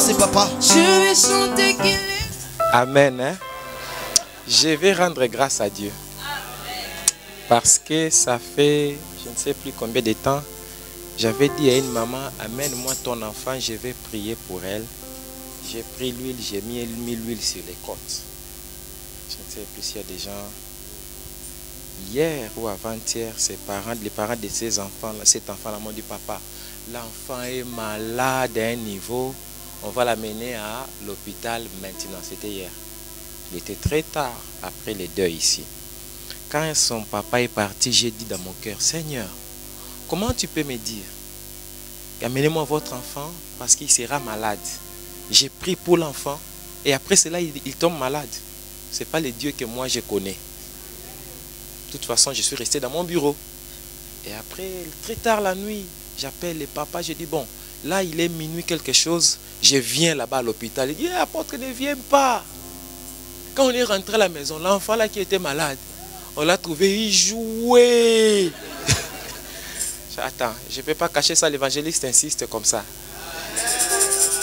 Merci, papa. Je vais chanter qu'il est. Amen. Hein? Je vais rendre grâce à Dieu. Parce que ça fait, je ne sais plus combien de temps, j'avais dit à une maman, amène-moi ton enfant, je vais prier pour elle. J'ai pris l'huile, j'ai mis l'huile sur les côtes. Je ne sais plus s'il y a des gens, hier ou avant-hier, les parents de ces enfants, cet enfant-là m'ont dit, papa, l'enfant est malade à un niveau, on va l'amener à l'hôpital maintenant. C'était hier. Il était très tard après les deuils ici. Quand son papa est parti, j'ai dit dans mon cœur, Seigneur, comment tu peux me dire, amenez-moi votre enfant parce qu'il sera malade. J'ai prié pour l'enfant et après cela, il tombe malade. Ce n'est pas le Dieu que moi je connais. De toute façon, je suis resté dans mon bureau. Et après, très tard la nuit, j'appelle le papa, je dis, bon, là il est minuit quelque chose, je viens là-bas à l'hôpital. Il dit, apôtre, ne viens pas. Quand on est rentré à la maison, l'enfant là qui était malade, on l'a trouvé, il jouait. Attends, je ne peux pas cacher ça, l'évangéliste insiste comme ça.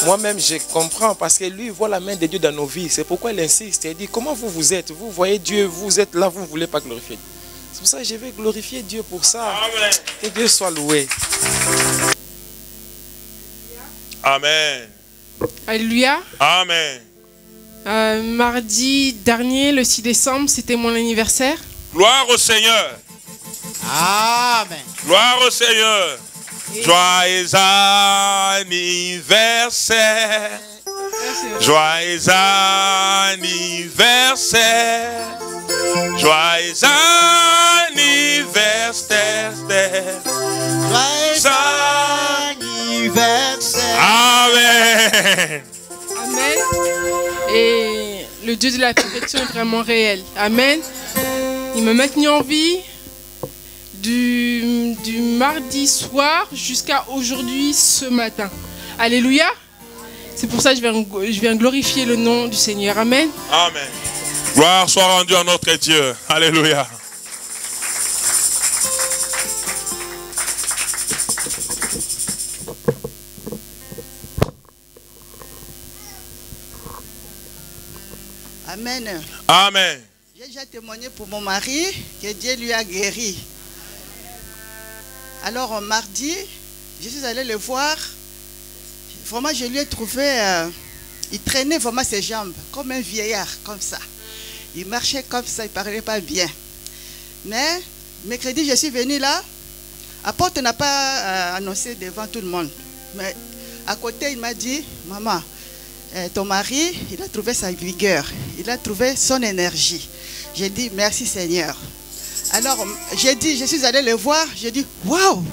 Moi-même, je comprends parce que lui, il voit la main de Dieu dans nos vies. C'est pourquoi il insiste. Il dit, comment vous êtes? Vous voyez Dieu, vous êtes là, vous ne voulez pas glorifier. C'est pour ça que je vais glorifier Dieu pour ça. Amen. Que Dieu soit loué. Amen. Alléluia. Amen. Mardi dernier, le 6 décembre, c'était mon anniversaire. Gloire au Seigneur. Amen. Gloire au Seigneur. Joyeux anniversaire. Joyeux anniversaire. Joyeux anniversaire. Joyeux anniversaire. Amen. Amen. Et le Dieu de la perfection est vraiment réel. Amen. Il m'a maintenu en vie du mardi soir jusqu'à aujourd'hui, ce matin. Alléluia. C'est pour ça que je viens glorifier le nom du Seigneur. Amen. Amen. Gloire soit rendue à notre Dieu. Alléluia. Amen. Amen. J'ai déjà témoigné pour mon mari que Dieu lui a guéri. Alors, mardi, je suis allée le voir. Vraiment, je lui ai trouvé... il traînait vraiment ses jambes, comme un vieillard, comme ça. Il marchait comme ça, il ne parlait pas bien. Mais, mercredi, je suis venue là. Apôtre n'a pas annoncé devant tout le monde. Mais à côté, il m'a dit, maman, ton mari, il a trouvé sa vigueur. Il a trouvé son énergie. J'ai dit, merci Seigneur. Alors, j'ai dit, je suis allée le voir, j'ai dit, waouh!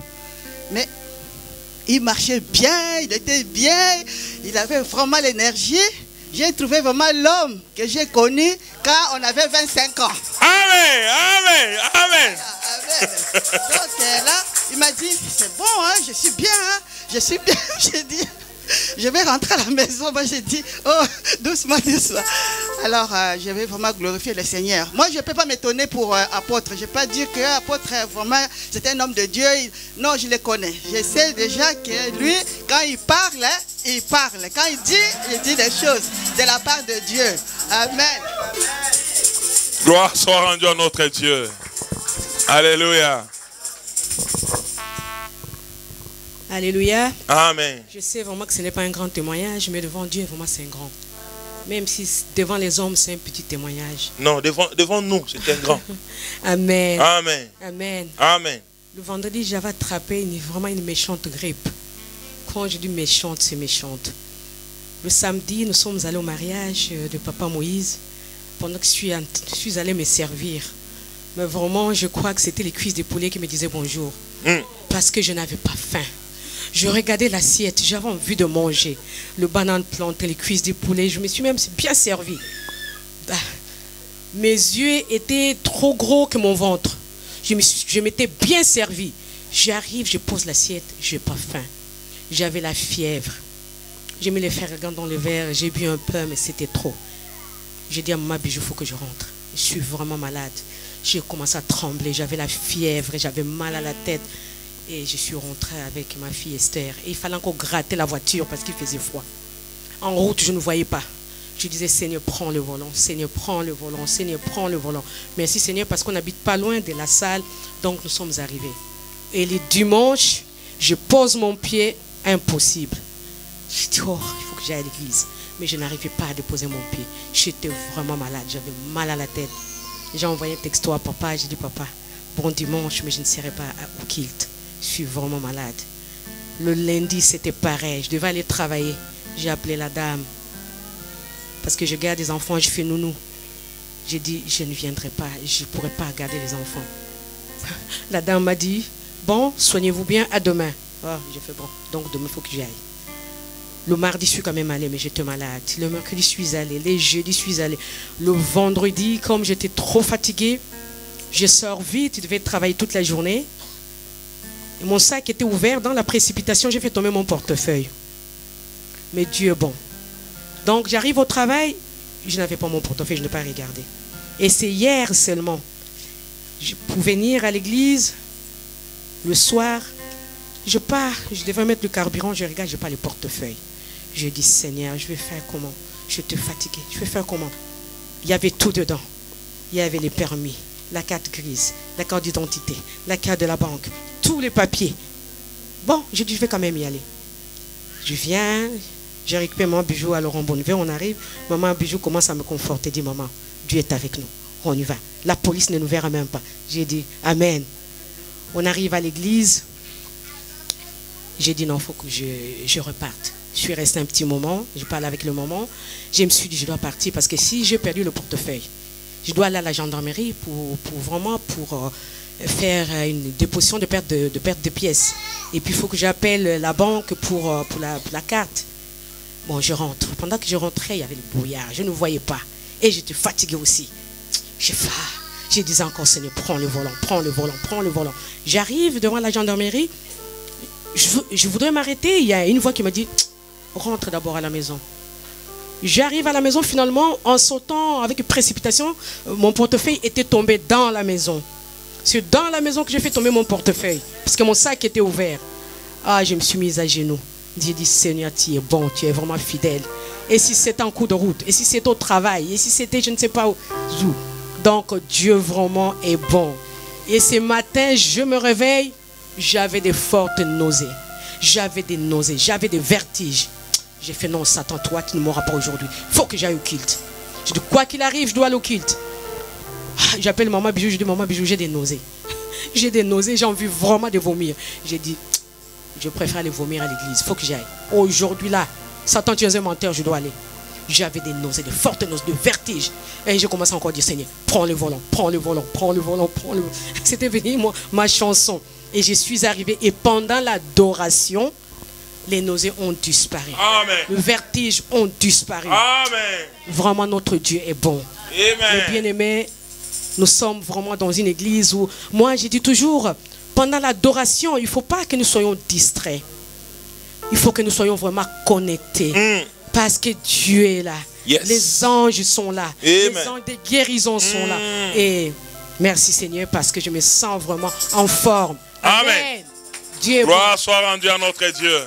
Mais il marchait bien, il était bien, il avait vraiment l'énergie. J'ai trouvé vraiment l'homme que j'ai connu quand on avait 25 ans. Amen, amen, amen. Amen. Donc là, il m'a dit, c'est bon, hein, je suis bien, hein, je suis bien. J'ai dit, je vais rentrer à la maison. Moi, j'ai dit, oh, doucement, doucement. Alors, je vais vraiment glorifier le Seigneur. Moi, je ne peux pas m'étonner pour apôtre. Je ne peux pas dire que apôtre, vraiment, c'est un homme de Dieu. Non, je le connais. Je sais déjà que lui, quand il parle, hein, il parle. Quand il dit des choses de la part de Dieu. Amen. Gloire soit rendue à notre Dieu. Alléluia. Alléluia. Amen. Je sais vraiment que ce n'est pas un grand témoignage, mais devant Dieu, vraiment, c'est un grand. Même si devant les hommes, c'est un petit témoignage. Non, devant nous, c'est un grand. Amen. Amen. Amen. Amen. Le vendredi, j'avais attrapé vraiment une méchante grippe. Quand je dis méchante, c'est méchante. Le samedi, nous sommes allés au mariage de Papa Moïse pendant que je suis allé me servir. Mais vraiment, je crois que c'était les cuisses de poulet qui me disaient bonjour. Parce que je n'avais pas faim. Je regardais l'assiette, j'avais envie de manger. Le banane planté, les cuisses de poulet, je me suis même bien servi. Mes yeux étaient trop gros que mon ventre. Je m'étais bien servi. J'arrive, je pose l'assiette, je n'ai pas faim. J'avais la fièvre. J'ai mis les ferragants dans le verre, j'ai bu un peu, mais c'était trop. J'ai dit à maman, il faut que je rentre. Je suis vraiment malade. J'ai commencé à trembler, j'avais la fièvre, j'avais mal à la tête. Et je suis rentrée avec ma fille Esther. Et il fallait encore gratter la voiture parce qu'il faisait froid. En route, je ne voyais pas. Je disais, Seigneur, prends le volant. Seigneur, prends le volant. Seigneur, prends le volant. Merci, Seigneur, parce qu'on n'habite pas loin de la salle. Donc, nous sommes arrivés. Et le dimanche, je pose mon pied. Impossible. Je dis, oh, il faut que j'aille à l'église. Mais je n'arrivais pas à déposer mon pied. J'étais vraiment malade. J'avais mal à la tête. J'ai envoyé un texto à papa. J'ai dit, papa, bon dimanche, mais je ne serai pas au kilt. Je suis vraiment malade. Le lundi, c'était pareil. Je devais aller travailler. J'ai appelé la dame. Parce que je garde des enfants, je fais nounou. J'ai dit, je ne viendrai pas. Je ne pourrai pas garder les enfants. La dame m'a dit, bon, soignez-vous bien, à demain. Oh, j'ai fait bon. Donc demain, il faut que j'y aille. Le mardi, je suis quand même allée, mais j'étais malade. Le mercredi, je suis allée. Les jeudis, je suis allée. Le vendredi, comme j'étais trop fatiguée, je sors vite. Je devais travailler toute la journée. Et mon sac était ouvert. Dans la précipitation, j'ai fait tomber mon portefeuille. Mais Dieu est bon. Donc, j'arrive au travail. Je n'avais pas mon portefeuille, je n'ai pas regardé. Et c'est hier seulement. Pour venir à l'église, le soir, je pars. Je devais mettre le carburant. Je regarde, je n'ai pas le portefeuille. Je dis, Seigneur, je vais faire comment? Je te fatigué. Je vais faire comment? Il y avait tout dedans. Il y avait les permis, la carte grise, la carte d'identité, la carte de la banque, tous les papiers. Bon, je dis, je vais quand même y aller. Je viens, je récupère mon bijou à Laurent Bonnevet, on arrive. Maman Bijou commence à me conforter, dit, maman, Dieu est avec nous. On y va. La police ne nous verra même pas. J'ai dit, Amen. On arrive à l'église. J'ai dit, non, il faut que je reparte. Je suis restée un petit moment, je parle avec le maman. Je me suis dit, je dois partir parce que si j'ai perdu le portefeuille, je dois aller à la gendarmerie pour faire une déposition de perte de pièces. Et puis il faut que j'appelle la banque pour la carte. Bon, je rentre. Pendant que je rentrais, il y avait le brouillard. Je ne voyais pas. Et j'étais fatiguée aussi. Je disais encore, Seigneur, prends le volant, prends le volant, prends le volant. J'arrive devant la gendarmerie. Je voudrais m'arrêter. Il y a une voix qui me dit, rentre d'abord à la maison. J'arrive à la maison finalement, en sautant avec précipitation, mon portefeuille était tombé dans la maison. C'est dans la maison que j'ai fait tomber mon portefeuille, parce que mon sac était ouvert. Ah, je me suis mise à genoux. J'ai dit, Seigneur, tu es bon, tu es vraiment fidèle. Et si c'était en cours de route, et si c'était au travail, et si c'était je ne sais pas où. Donc Dieu vraiment est bon. Et ce matin, je me réveille, j'avais des fortes nausées. J'avais des nausées, j'avais des vertiges. J'ai fait non, Satan, toi, tu ne mourras pas aujourd'hui. Il faut que j'aille au culte. Je dis, quoi qu'il arrive, je dois aller au culte. J'appelle maman Bijou, je dis, maman Bijou, j'ai des nausées. J'ai des nausées, j'ai envie vraiment de vomir. J'ai dit, je préfère aller vomir à l'église, il faut que j'aille. Aujourd'hui là, Satan, tu es un menteur, je dois aller. J'avais des nausées, de fortes nausées, de vertiges. Et j'ai commencé encore à dire, Seigneur, prends le volant, prends le volant, prends le volant, prends le volant. C'était venu ma chanson. Et je suis arrivé et pendant l'adoration, les nausées ont disparu. Amen. Le vertige ont disparu. Amen. Vraiment, notre Dieu est bon. Amen. Mes bien-aimés, nous sommes vraiment dans une église où, moi, je dis toujours, pendant l'adoration, il ne faut pas que nous soyons distraits. Il faut que nous soyons vraiment connectés. Parce que Dieu est là. Yes. Les anges sont là. Amen. Les anges des guérisons sont là. Et merci Seigneur, parce que je me sens vraiment en forme. Amen. Amen. Dieu est bon. Gloire soit rendue à notre Dieu.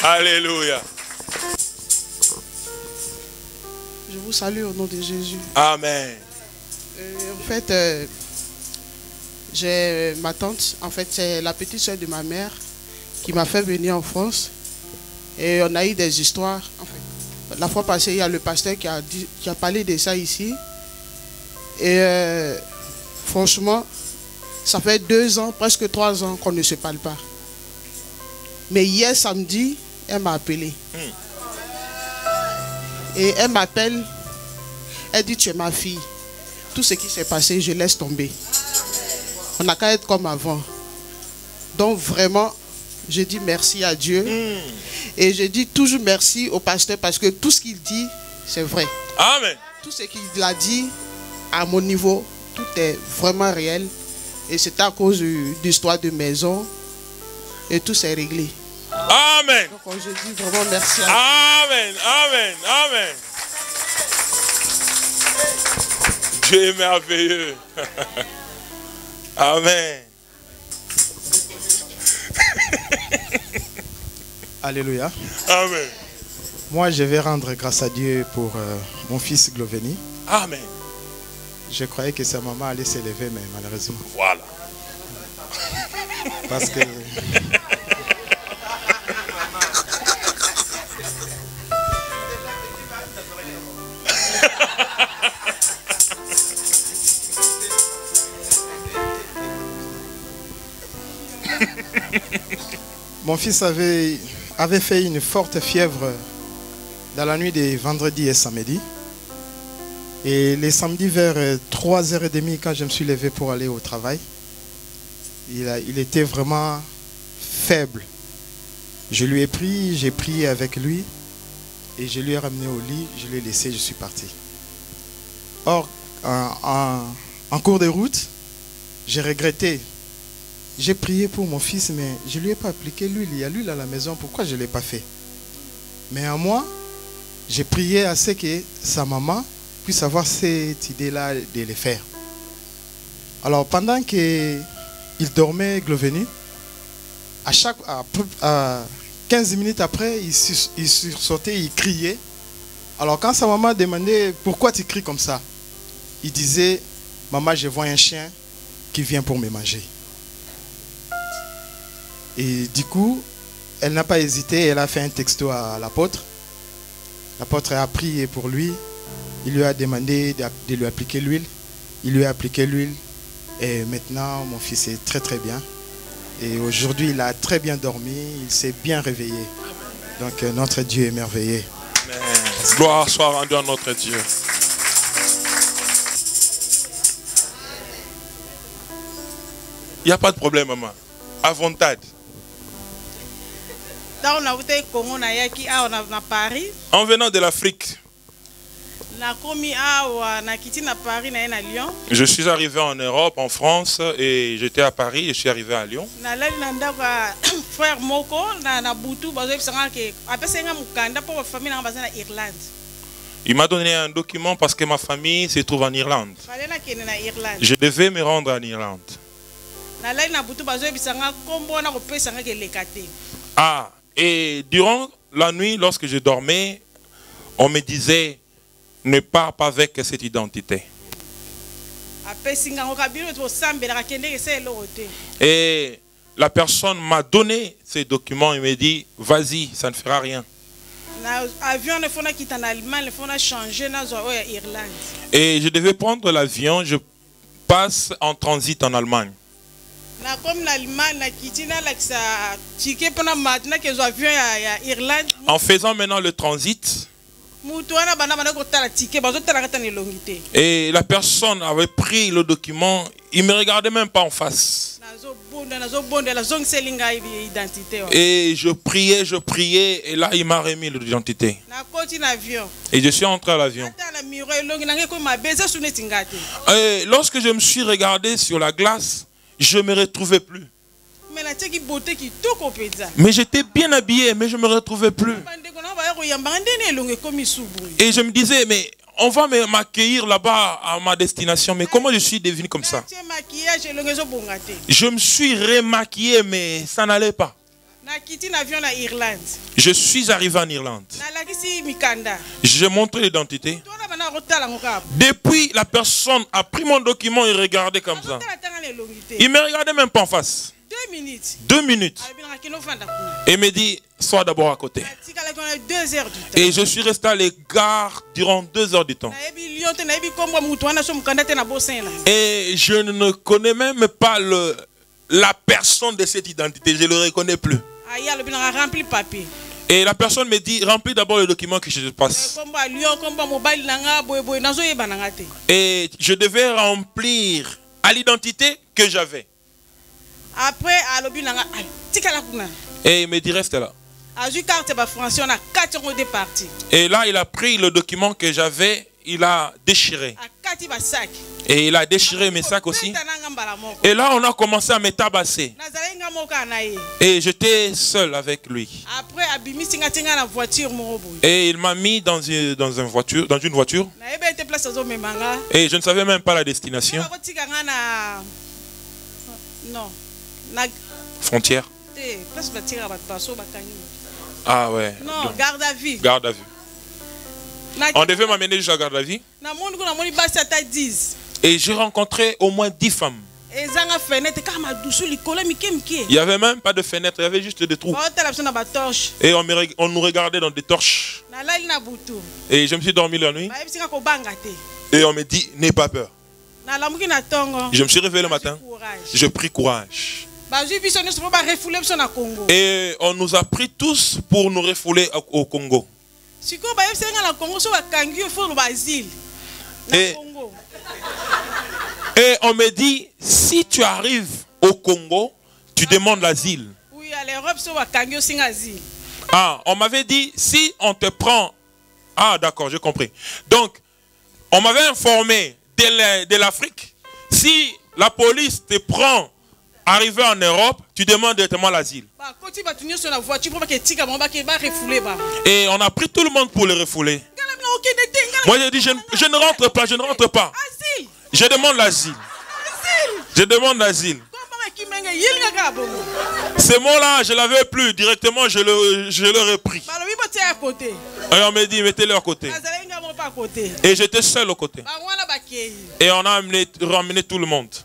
Alléluia. Je vous salue au nom de Jésus. Amen. En fait, j'ai ma tante, en fait, c'est la petite soeur de ma mère qui m'a fait venir en France. Et on a eu des histoires. En fait, la fois passée, il y a le pasteur qui a parlé de ça ici. Et franchement, ça fait 2 ans, presque 3 ans qu'on ne se parle pas. Mais hier samedi, elle m'a appelé. Et elle m'appelle. Elle dit, tu es ma fille. Tout ce qui s'est passé, je laisse tomber. On n'a qu'à être comme avant. Donc vraiment, je dis merci à Dieu. Et je dis toujours merci au pasteur parce que tout ce qu'il dit, c'est vrai. Amen. Tout ce qu'il a dit, à mon niveau, tout est vraiment réel. Et c'est à cause de l'histoire de maison. Et tout s'est réglé. Amen. Donc je dis vraiment merci à Dieu. Amen. Amen. Amen. Dieu est merveilleux. Amen. Alléluia. Amen. Moi, je vais rendre grâce à Dieu pour mon fils Gloveni. Amen. Je croyais que sa maman allait s'élever, mais malheureusement. Voilà. Parce que... Mon fils avait fait une forte fièvre dans la nuit des vendredis et samedis. Et les samedis vers 3h30, quand je me suis levé pour aller au travail, il était vraiment faible. Je lui ai pris, j'ai prié avec lui et je lui ai ramené au lit, je l'ai laissé, je suis parti. Or, en cours de route, j'ai regretté. J'ai prié pour mon fils, mais je ne lui ai pas appliqué l'huile. Il y a l'huile à la maison, pourquoi je ne l'ai pas fait? Mais à moi, j'ai prié à ce que sa maman puisse avoir cette idée-là de le faire. Alors, pendant qu'il dormait, Gloveni, à 15 minutes après, il sursautait, il criait. Alors, quand sa maman demandait pourquoi tu cries comme ça, il disait, maman, je vois un chien qui vient pour me manger. Et du coup, elle n'a pas hésité, elle a fait un texto à l'apôtre. L'apôtre a prié pour lui. Il lui a demandé de lui appliquer l'huile. Il lui a appliqué l'huile. Et maintenant, mon fils est très très bien. Et aujourd'hui, il a très bien dormi. Il s'est bien réveillé. Donc, notre Dieu est merveilleux. Amen. Gloire soit rendue à notre Dieu. Il n'y a pas de problème, maman. Avantage. En venant de l'Afrique, je suis arrivé en Europe, en France, et j'étais à Paris et je suis arrivé à Lyon. Il m'a donné un document parce que ma famille se trouve en Irlande. Je devais me rendre en Irlande. Ah, et durant la nuit, lorsque je dormais, on me disait, ne pars pas avec cette identité. Et la personne m'a donné ces documents et me dit, vas-y, ça ne fera rien. Et je devais prendre l'avion, je passe en transit en Allemagne. En faisant maintenant le transit, et la personne avait pris le document, il ne me regardait même pas en face. Et je priais, et là il m'a remis l'identité. Et je suis entré à l'avion. Et lorsque je me suis regardé sur la glace, je ne me retrouvais plus. Mais j'étais bien habillé, mais je ne me retrouvais plus. Et je me disais, mais on va m'accueillir là-bas à ma destination. Mais comment je suis devenu comme ça? Je me suis remaquillé, mais ça n'allait pas. Je suis arrivé en Irlande. J'ai montré l'identité. Depuis, la personne a pris mon document et regardait comme ça. Il ne me regardait même pas en face. 2 minutes. Et me dit, sois d'abord à côté. Et je suis resté à l'égard durant 2 heures du temps. Et je ne connais même pas la personne de cette identité. Je ne le reconnais plus. Et la personne me dit, remplis d'abord le document que je te passe. Et je devais remplir à l'identité que j'avais. Et il me dit, reste là. Et là, il a pris le document que j'avais, il a déchiré. Et il a déchiré mes sacs aussi. Et là, on a commencé à me tabasser. Et j'étais seul avec lui. Et il m'a mis dans une voiture. Et je ne savais même pas la destination. Frontière. Ah ouais. Non, donc, garde à vue. Garde à vue. On devait m'amener jusqu'à la garde à vue. Et j'ai rencontré au moins 10 femmes. Il n'y avait même pas de fenêtre, il y avait juste des trous. Et on nous regardait dans des torches. Et je me suis dormi la nuit. Et on me dit, n'aie pas peur. Je me suis réveillé le matin. Je pris courage. Et on nous a pris tous pour nous refouler au Congo. Et on me dit, si tu arrives au Congo, tu demandes l'asile. Ah, on m'avait dit, si on te prend... Ah, d'accord, j'ai compris. Donc, on m'avait informé de l'Afrique. Si la police te prend arrivé en Europe, tu demandes directement l'asile. Et on a pris tout le monde pour le refouler. Moi, j'ai dit, je ne rentre pas, je ne rentre pas. Je demande l'asile. Je demande l'asile. Ces mots-là, je ne l'avais plus. Directement, je le repris. Et on m'a dit, mettez-le à côté. Et j'étais seul au côté. Et on a ramené tout le monde.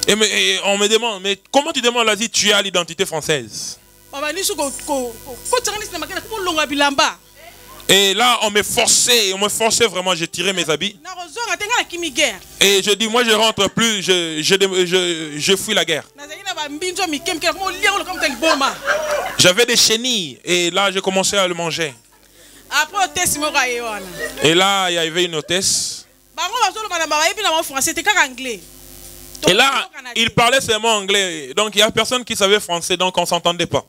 Et on me demande, mais comment tu demandes l'asile? Tu as l'identité française. Et là, on me forçait vraiment, j'ai tiré mes habits. Et je dis, moi je rentre plus, je fuis la guerre. J'avais des chenilles et là, j'ai commencé à le manger. Et là, il y avait une hôtesse. Et là, il parlait seulement anglais. Donc, il n'y a personne qui savait français, donc on ne s'entendait pas.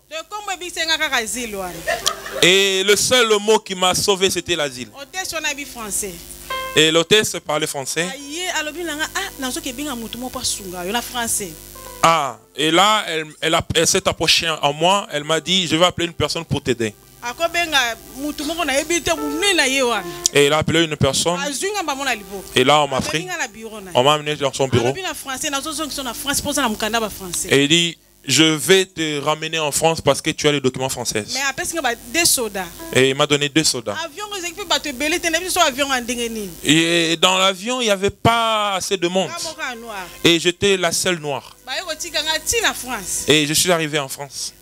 Et le seul mot qui m'a sauvé, c'était l'asile. Et l'hôtesse parlait français. Ah, et là, elle s'est approchée à moi. Elle m'a dit, je vais appeler une personne pour t'aider. Et il a appelé une personne. Et là, on m'a pris. On m'a amené dans son bureau. Et il dit, je vais te ramener en France parce que tu as les documents français. Et il m'a donné 2 soldats. Et dans l'avion, il n'y avait pas assez de monde. Et j'étais la seule noire. Et je suis arrivé en France.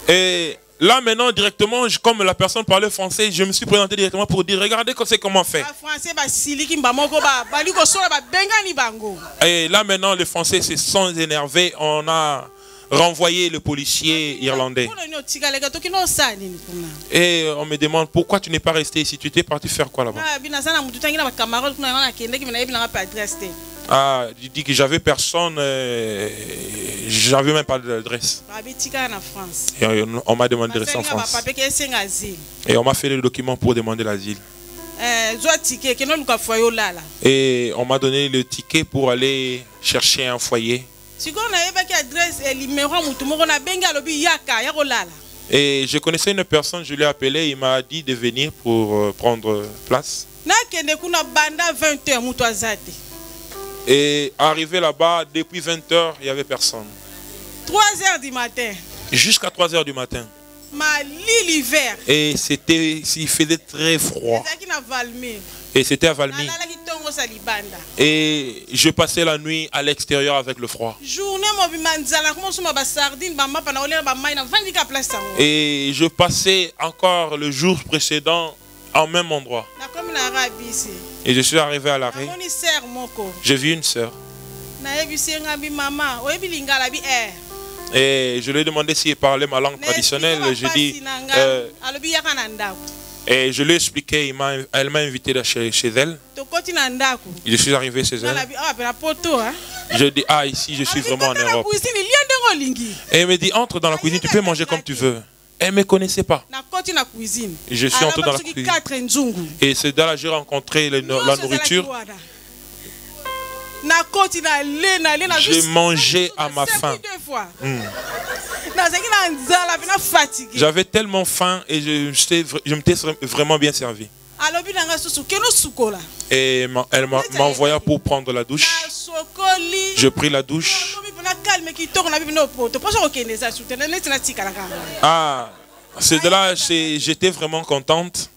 Et là maintenant directement, comme la personne parlait français, je me suis présenté directement pour dire, regardez comment faire. Et là maintenant les Français se sont énervés, on a renvoyé le policier irlandais. Et on me demande, pourquoi tu n'es pas resté ici? Tu étais parti faire quoi là-bas? Ah, il dit que j'avais personne, j'avais même pas d'adresse. Et on m'a demandé de rester en France. Et on m'a fait le document pour demander l'asile. Et on m'a donné le ticket pour aller chercher un foyer. Et je connaissais une personne, je l'ai appelé, il m'a dit de venir pour prendre place. Et arrivé là-bas, depuis 20h, il n'y avait personne. 3h du matin. Jusqu'à 3h du matin. Et il faisait très froid. Et c'était à Valmy. Et je passais la nuit à l'extérieur avec le froid. Et je passais encore le jour précédent au même endroit. Et je suis arrivé à l'arrêt. J'ai vu une sœur. Et je lui ai demandé s'il parlait ma langue traditionnelle. Je dis, et je lui ai expliqué, elle m'a invité chez elle. Je suis arrivé chez elle. Je dis, ah, ici je suis vraiment en Europe. Et elle me dit, entre dans la cuisine, tu peux manger comme tu veux. Elle ne me connaissait pas. Et je suis entré dans la cuisine. Et c'est là que j'ai rencontré la nourriture. J'ai mangé à ma faim. J'avais tellement faim et je m'étais vraiment bien servi. Et elle m'envoya pour prendre la douche. Je pris la douche. Ah, c'est de là j'étais vraiment contente.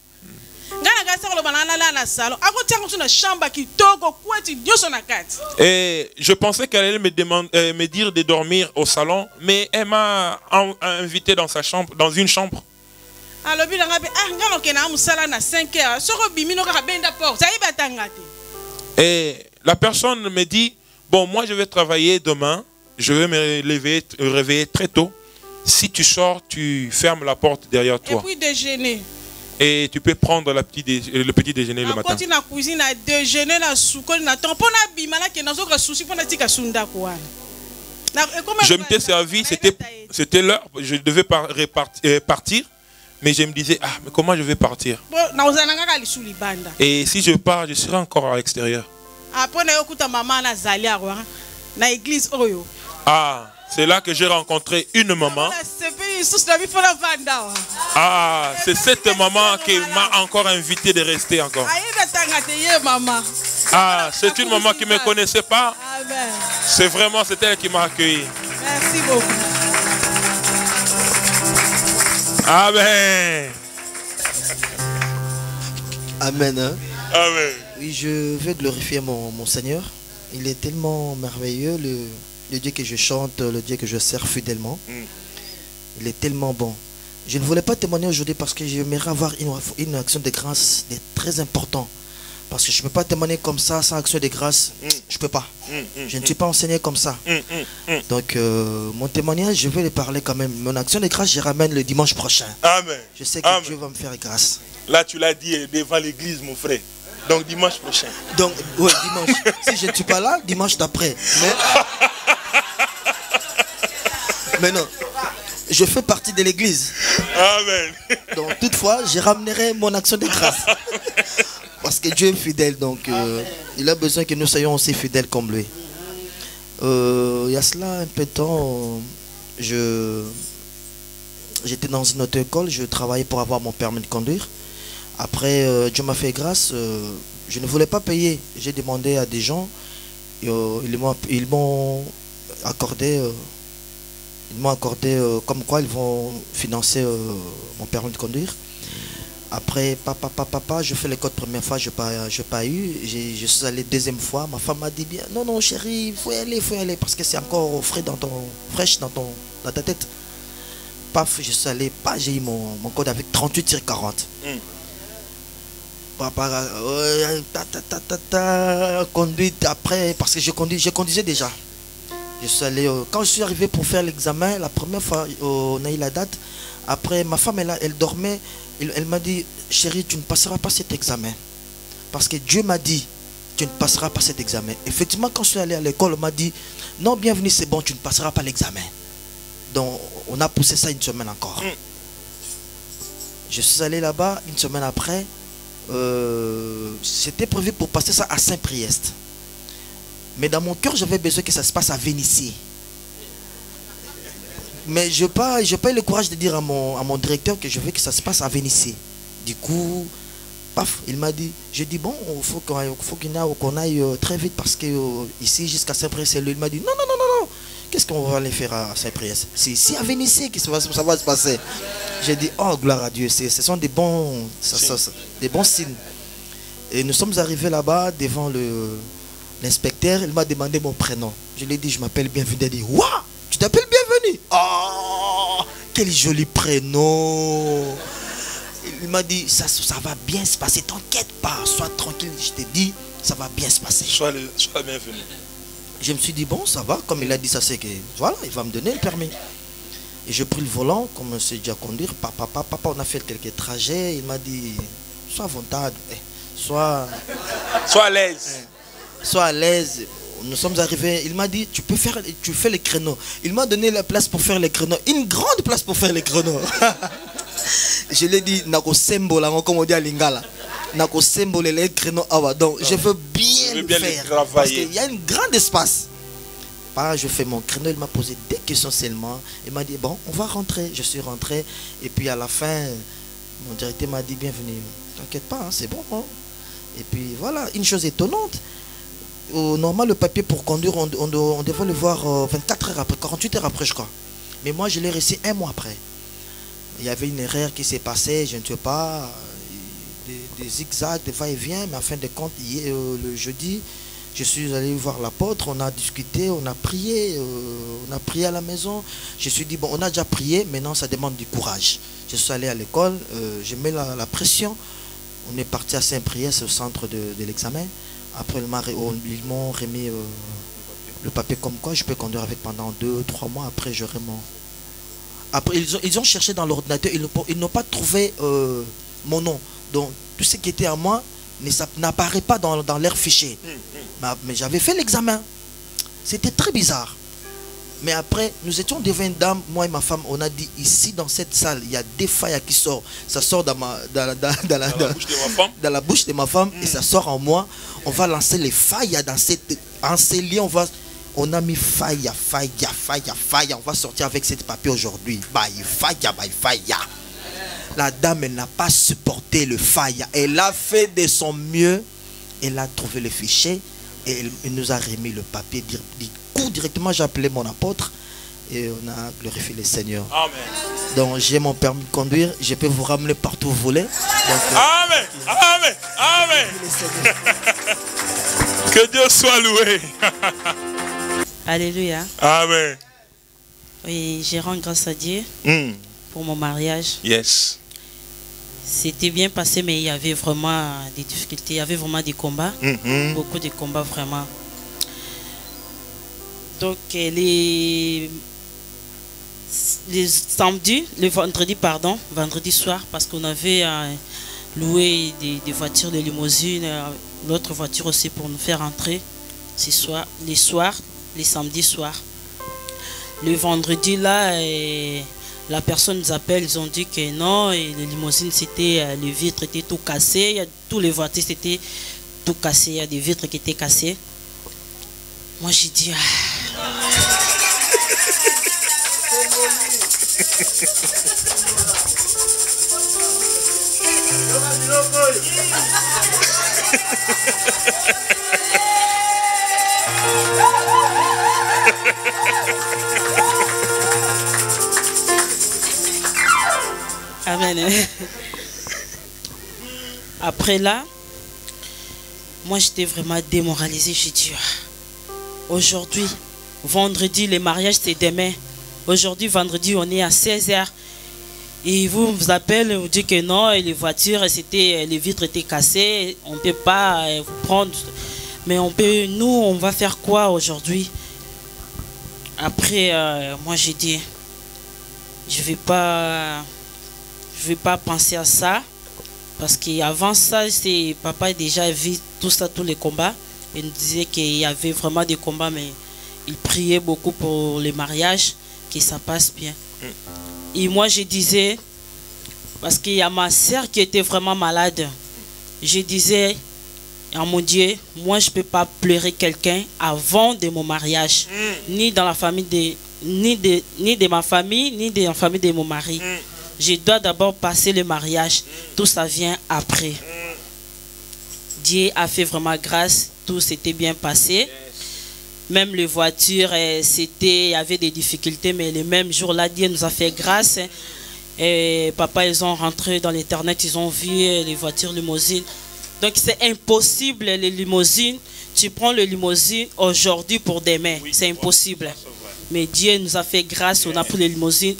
Et je pensais qu'elle allait me dire de dormir au salon, mais elle m'a invité dans sa chambre, dans une chambre. Et la personne me dit, bon, moi je vais travailler demain, je vais me réveiller très tôt. Si tu sors, tu fermes la porte derrière toi. Et puis déjeuner. Et tu peux prendre le petit déjeuner le matin. Je m'étais servi, c'était l'heure, je devais partir, mais je me disais, ah, mais comment je vais partir? Et si je pars, je serai encore à l'extérieur. Ah, c'est là que j'ai rencontré une maman. Ah, c'est cette maman qui m'a encore invité de rester encore. Ah, c'est une maman qui ne me connaissait pas. C'est vraiment, c'est elle qui m'a accueilli. Merci beaucoup. Amen. Amen. Hein? Amen. Oui, je veux glorifier mon Seigneur. Il est tellement merveilleux, le Dieu que je chante, le Dieu que je sers fidèlement. Il est tellement bon. Je ne voulais pas témoigner aujourd'hui parce que j'aimerais avoir une action de grâce très importante. Parce que je ne peux pas témoigner comme ça sans action de grâce. Je ne peux pas. Je ne suis pas enseigné comme ça. Donc, mon témoignage, je vais le parler quand même. Mon action de grâce, je ramène le dimanche prochain. Amen. Je sais que Dieu va me faire grâce. Là, tu l'as dit devant l'église, mon frère. Donc, dimanche prochain. Donc, oui, dimanche. Si je ne suis pas là, dimanche d'après. Mais non. Je fais partie de l'église. Amen. Donc, toutefois, je ramènerai mon action de grâce. Parce que Dieu est fidèle, donc il a besoin que nous soyons aussi fidèles comme lui. Il y a cela un peu de temps, j'étais dans une autre école, je travaillais pour avoir mon permis de conduire. Après, Dieu m'a fait grâce, je ne voulais pas payer. J'ai demandé à des gens, ils m'ont accordé comme quoi ils vont financer mon permis de conduire. Après, papa, je fais l'école première fois, je n'ai pas eu. Je suis allé deuxième fois. Ma femme m'a dit bien, non, chérie, il faut y aller, parce que c'est encore fraîche dans ta tête. Paf, je suis allé, j'ai eu mon code avec 38/40. Papa, conduite après, parce que je conduisais déjà. Je suis allé, quand je suis arrivé pour faire l'examen, la première fois, on a eu la date. Après, ma femme, elle dormait. Elle m'a dit, chérie, tu ne passeras pas cet examen. Parce que Dieu m'a dit, tu ne passeras pas cet examen. Effectivement, quand je suis allé à l'école, on m'a dit, non, bienvenue, c'est bon, tu ne passeras pas l'examen. Donc, on a poussé ça une semaine encore. Je suis allé là-bas, une semaine après. C'était prévu pour passer ça à Saint-Priest. Mais dans mon cœur, j'avais besoin que ça se passe à Vénissieux. Mais je n'ai pas eu le courage de dire à mon directeur que je veux que ça se passe à Vénissieux. Du coup, paf, il m'a dit, j'ai dit bon, il faut qu'on aille très vite parce que ici jusqu'à Saint-Priest, il m'a dit non, qu'est-ce qu'on va aller faire à Saint-Priest? C'est ici à Vénissieux que ça va se passer. J'ai dit, oh gloire à Dieu, ce sont des bons signes. Et nous sommes arrivés là-bas devant l'inspecteur, il m'a demandé mon prénom. Je lui ai dit, je m'appelle Bienvenue. Il a dit, waouh, tu t'appelles Bienvenue? Oh, quel joli prénom. Il m'a dit, ça va bien se passer, t'inquiète pas, sois tranquille, je te dis, ça va bien se passer. Sois bienvenu. Je me suis dit, bon, ça va, comme il a dit ça, c'est que, voilà, il va me donner le permis. Et j'ai pris le volant, comme on sait déjà conduire, papa, on a fait quelques trajets, il m'a dit, sois volontaire, sois à l'aise. Sois à l'aise. Nous sommes arrivés, il m'a dit, tu fais les créneaux. Il m'a donné la place pour faire les créneaux, une grande place pour faire les créneaux. Je lui ai dit, nako sembola, comme on dit à Lingala. Nako sembola les créneaux. Donc, je veux bien le faire. Parce qu'il y a un grand espace. Je fais mon créneau, il m'a posé des questions seulement. Il m'a dit, bon, on va rentrer. Je suis rentré. Et puis à la fin, Mon directeur m'a dit bienvenue. T'inquiète pas, hein, c'est bon. Hein. Et puis voilà, une chose étonnante. Normalement, le papier pour conduire, on devait le voir 24 heures après, 48 heures après, je crois. Mais moi, je l'ai reçu 1 mois après. Il y avait une erreur qui s'est passée, je ne sais pas, des zigzags, des va-et-vient, mais en fin de compte, le jeudi, je suis allé voir l'apôtre, on a discuté, on a prié à la maison. Je me suis dit, bon, on a déjà prié, maintenant ça demande du courage. Je suis allé à l'école, je mets la pression. On est parti à Saint-Priest, c'est au centre de l'examen. Après, ils m'ont remis le papier comme quoi je peux conduire avec pendant 2-3 mois. Après, j'aurai mon... Après, ils ont cherché dans l'ordinateur, ils n'ont pas trouvé mon nom. Donc, tout ce qui était à moi n'apparaît pas dans leur fichier. Mais j'avais fait l'examen. C'était très bizarre. Mais après, nous étions devant une dame, moi et ma femme, on a dit, ici dans cette salle, il y a des failles qui sortent. Ça sort dans la bouche de ma femme et ça sort en moi. On va lancer les failles en ces liens. On a mis faille. On va sortir avec cette papier aujourd'hui. Faille. La dame, elle n'a pas supporté le faille. Elle a fait de son mieux. Elle a trouvé le fichier et elle nous a remis le papier. Directement, j'ai appelé mon apôtre et on a glorifié le Seigneur. Amen. Donc, j'ai mon permis de conduire. Je peux vous ramener partout où vous voulez. Donc, Amen. Amen. Que Dieu soit loué. Alléluia. Amen. Oui, je rends grâce à Dieu pour mon mariage. Yes. C'était bien passé, mais il y avait vraiment des difficultés. Il y avait vraiment des combats. Beaucoup de combats, vraiment. Donc, les samedis, vendredi soir, parce qu'on avait loué des voitures, des limousines, l'autre voiture aussi pour nous faire entrer les samedis soirs. Le vendredi, là, la personne nous appelle, ils ont dit que non, et les limousines, les vitres étaient tout cassées, tous les voitures étaient tout cassées, il y a des vitres qui étaient cassées. Moi, j'ai dit... Amen. Après là, moi j'étais vraiment démoralisée. J'ai dit, aujourd'hui, vendredi, le mariage c'est demain. Aujourd'hui, vendredi, on est à 16h. Et vous appelez, vous dites que non, et les voitures, les vitres étaient cassées. On ne peut pas vous prendre. Mais nous, on va faire quoi aujourd'hui? Après, moi j'ai dit, je vais pas penser à ça. Parce qu'avant ça, papa a déjà vu tout ça, tous les combats. Il nous disait qu'il y avait vraiment des combats, mais il priait beaucoup pour les mariages, que ça passe bien. Et moi, je disais, parce qu'il y a ma soeur qui était vraiment malade, je disais, à mon Dieu, moi, je ne peux pas pleurer quelqu'un avant de mon mariage, ni dans la famille ni de ma famille, ni de la famille de mon mari. Je dois d'abord passer le mariage. Tout ça vient après. Dieu a fait vraiment grâce. Tout s'était bien passé. Même les voitures, il y avait des difficultés, mais le même jour-là, Dieu nous a fait grâce. Et papa, ils ont rentré dans l'internet, ils ont vu les voitures limousines. Donc c'est impossible, les limousines. Tu prends le limousine aujourd'hui pour demain. C'est impossible. Mais Dieu nous a fait grâce. On a pris les limousines.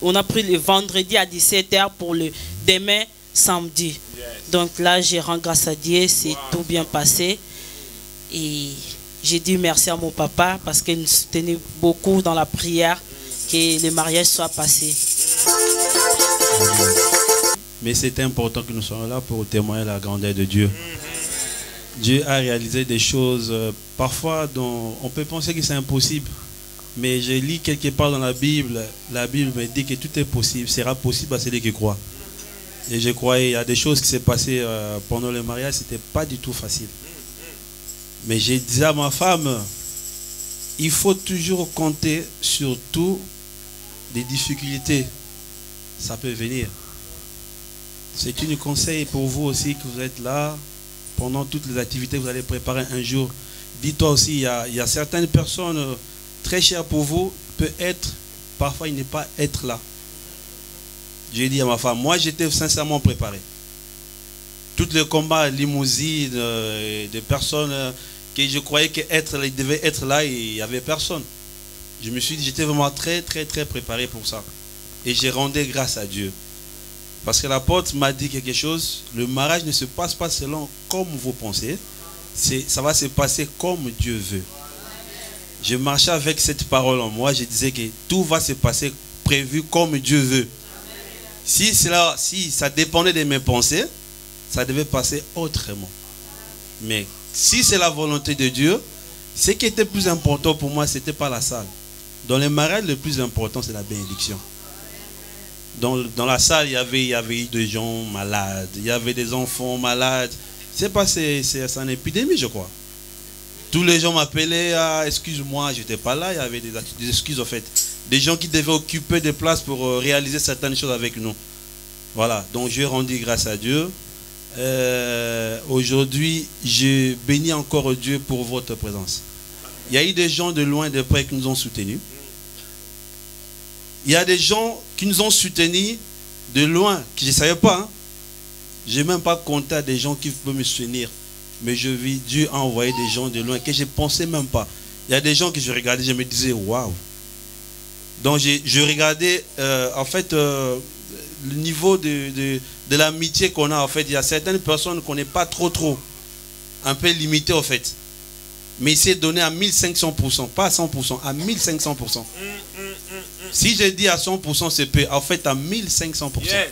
On a pris le vendredi à 17h pour le demain samedi. Donc là, je rends grâce à Dieu, c'est tout bien passé. Et j'ai dit merci à mon papa parce qu'il nous soutenait beaucoup dans la prière que le mariage soit passé. Mais c'est important que nous soyons là pour témoigner la grandeur de Dieu. Dieu a réalisé des choses parfois dont on peut penser que c'est impossible. Mais je lis quelque part dans la Bible me dit que tout est possible, sera possible à celui qui croit. Et je croyais, il y a des choses qui s'est passées pendant le mariage, ce n'était pas du tout facile. Mais j'ai dit à ma femme, il faut toujours compter sur tout des difficultés. Ça peut venir. C'est une conseil pour vous aussi que vous êtes là. Pendant toutes les activités que vous allez préparer un jour. Dis-toi aussi, il y a certaines personnes très chères pour vous, peut-être, parfois il n'est pas être là. J'ai dit à ma femme, moi j'étais sincèrement préparé. Tous les combats, limousine, des personnes que je croyais qu'ils devaient être là, et il n'y avait personne. Je me suis dit, j'étais vraiment très préparé pour ça. Et j'ai rendu grâce à Dieu. Parce que l'apôtre m'a dit quelque chose, le mariage ne se passe pas selon comme vous pensez, ça va se passer comme Dieu veut. Je marchais avec cette parole en moi, je disais que tout va se passer prévu comme Dieu veut. Si ça dépendait de mes pensées, ça devait passer autrement. Mais si c'est la volonté de Dieu, ce qui était plus important pour moi, ce n'était pas la salle. Dans les mariages, le plus important, c'est la bénédiction. Dans la salle, il y avait eu des gens malades, il y avait des enfants malades. C'est une épidémie, je crois. Tous les gens m'appelaient, excuse-moi, je n'étais pas là, il y avait des excuses en fait. Des gens qui devaient occuper des places pour réaliser certaines choses avec nous. Voilà, donc je rendu grâce à Dieu. Aujourd'hui, je bénis encore Dieu pour votre présence. Il y a eu des gens de loin et de près qui nous ont soutenus. Il y a des gens qui nous ont soutenus de loin, que je ne savais pas. Hein. Je n'ai même pas compté à des gens qui peuvent me soutenir. Mais je vis, Dieu a envoyé des gens de loin que je ne pensais même pas. Il y a des gens que je regardais, je me disais, waouh. Donc je regardais, en fait, le niveau de l'amitié qu'on a. En fait, il y a certaines personnes qu'on n'est pas trop, un peu limitées en fait. Mais il s'est donné à 1500%, pas à 100%, à 1500%. Si je dis à 100%, c'est peu. En fait, à 1500%. Yes.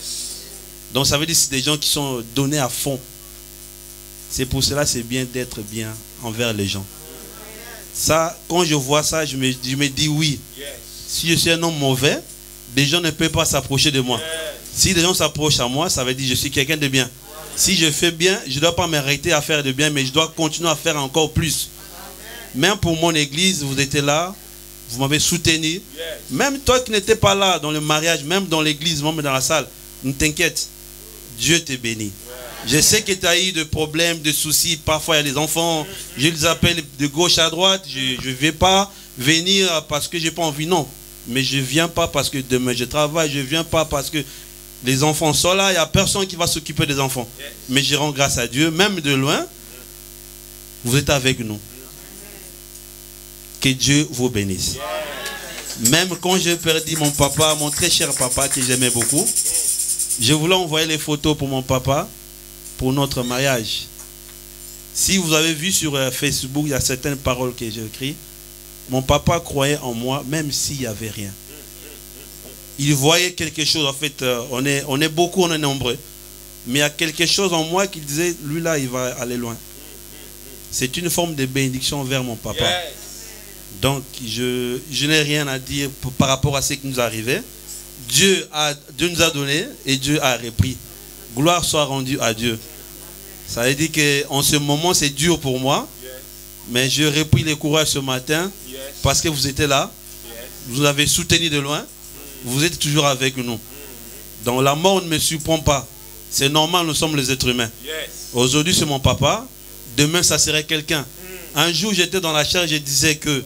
Donc ça veut dire que c'est des gens qui sont donnés à fond. C'est pour cela c'est bien d'être bien envers les gens. Ça, quand je vois ça, je me dis oui. Yes. Si je suis un homme mauvais, des gens ne peuvent pas s'approcher de moi. Yes. Si des gens s'approchent à moi, ça veut dire que je suis quelqu'un de bien. Si je fais bien, je ne dois pas m'arrêter à faire de bien, mais je dois continuer à faire encore plus. Même pour mon église, vous étiez là, vous m'avez soutenu. Yes. Même toi qui n'étais pas là dans le mariage, même dans l'église, même dans la salle, ne t'inquiète. Dieu te bénit. Je sais que tu as eu des problèmes, des soucis. Parfois, il y a des enfants, je les appelle de gauche à droite. Je ne vais pas venir parce que je n'ai pas envie, non. Mais je ne viens pas parce que demain je travaille. Je ne viens pas parce que les enfants sont là. Il n'y a personne qui va s'occuper des enfants. Mais je rends grâce à Dieu, même de loin, vous êtes avec nous. Que Dieu vous bénisse. Même quand j'ai perdu mon papa, mon très cher papa que j'aimais beaucoup, je voulais envoyer les photos pour mon papa, pour notre mariage. Si vous avez vu sur Facebook, il y a certaines paroles que j'ai écrites. Mon papa croyait en moi, même s'il n'y avait rien. Il voyait quelque chose, en fait, on est beaucoup, on est nombreux. Mais il y a quelque chose en moi qui disait, lui là, il va aller loin. C'est une forme de bénédiction vers mon papa. Yes. Donc, je n'ai rien à dire par rapport à ce qui nous arrivait. Dieu nous a donné et Dieu a repris. Gloire soit rendue à Dieu. Ça veut dire qu'en ce moment, c'est dur pour moi. Mais j'ai repris le courage ce matin parce que vous étiez là. Vous avez soutenu de loin. Vous êtes toujours avec nous. Donc, la mort ne me surprend pas. C'est normal, nous sommes les êtres humains. Aujourd'hui, c'est mon papa. Demain, ça serait quelqu'un. Un jour, j'étais dans la chair, je disais que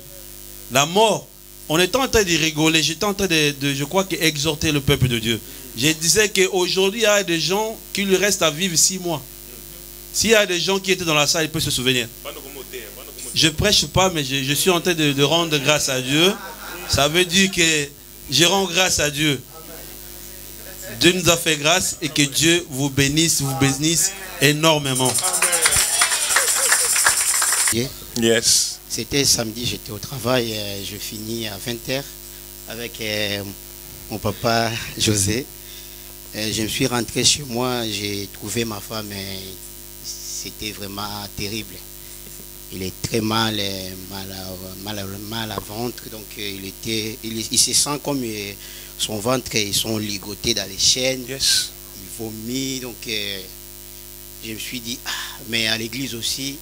la mort, on était en train de rigoler, j'étais en train je crois, exhorter le peuple de Dieu. Je disais qu'aujourd'hui, il y a des gens qui lui restent à vivre 6 mois. S'il y a des gens qui étaient dans la salle, ils peuvent se souvenir. Je ne prêche pas, mais je suis en train de rendre grâce à Dieu. Ça veut dire que je rends grâce à Dieu. Dieu nous a fait grâce et que Dieu vous bénisse énormément. Yes. C'était samedi, j'étais au travail, je finis à 20h avec mon papa José. Je me suis rentré chez moi, j'ai trouvé ma femme, c'était vraiment terrible. Il est très mal à ventre, donc il se sent comme son ventre, ils sont ligotés dans les chaînes. Yes. Il vomit, donc je me suis dit, mais à l'église aussi,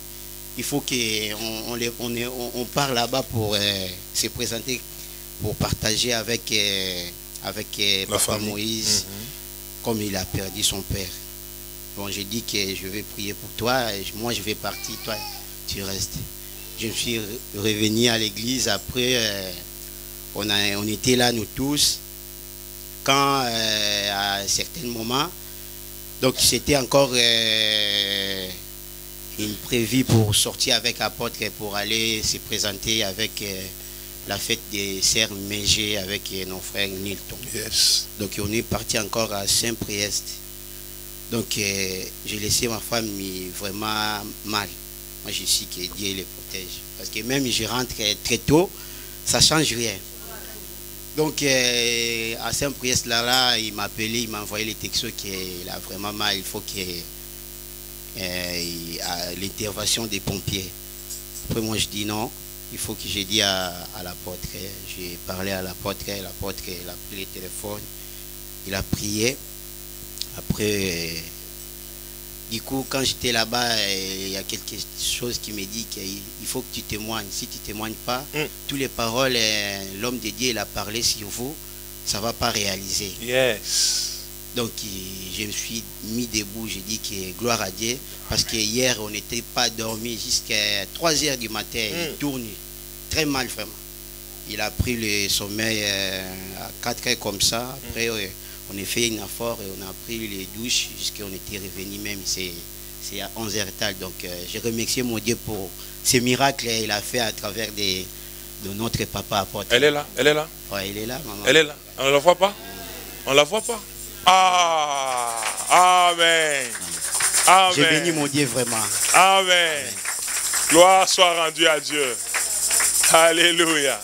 il faut qu'on part là-bas pour se présenter, pour partager avec Papa Moïse, comme il a perdu son père. Bon, j'ai dit que je vais prier pour toi, et moi je vais partir, toi tu restes. Je suis revenu à l'église, après on était là nous tous, quand à un certain moment, donc c'était encore une prévue pour sortir avec l'apôtre pour aller se présenter avec la fête des sœurs Mégé avec nos frères Nilton. Yes. Donc on est parti encore à Saint-Priest. Donc j'ai laissé ma femme vraiment mal. Moi je sais que Dieu les protège. Parce que même je rentre très tôt, ça ne change rien. Donc à Saint-Priest là, il m'a appelé, il m'a envoyé les textos qu'il a vraiment mal, il faut qu'il l'intervention des pompiers. Après moi je dis non, il faut que j'ai dit à l'apôtre. J'ai parlé à l'apôtre, l'apôtre il a pris le téléphone, il a prié. Après, du coup, quand j'étais là-bas, il y a quelque chose qui me dit qu'il faut que tu témoignes. Si tu ne témoignes pas, toutes les paroles, l'homme de Dieu il a parlé sur vous, ça ne va pas réaliser. Yes. Donc, je me suis mis debout, j'ai dit que gloire à Dieu, parce que hier, on n'était pas dormi jusqu'à 3 heures du matin. Il tourne très mal, vraiment. Il a pris le sommeil à 4 heures comme ça. Après, on a fait un effort et on a pris les douches jusqu'à on était revenu même. C'est à 11 heures tard. Donc, je remercie mon Dieu pour ces miracles qu'il a fait à travers de notre papa apôtre. Elle est là, elle est là. Ouais, elle est là, maman. Elle est là. On ne la voit pas? On ne la voit pas? Ah, amen. Amen. J'ai béni mon Dieu vraiment. Amen. Amen. Gloire soit rendue à Dieu. Alléluia.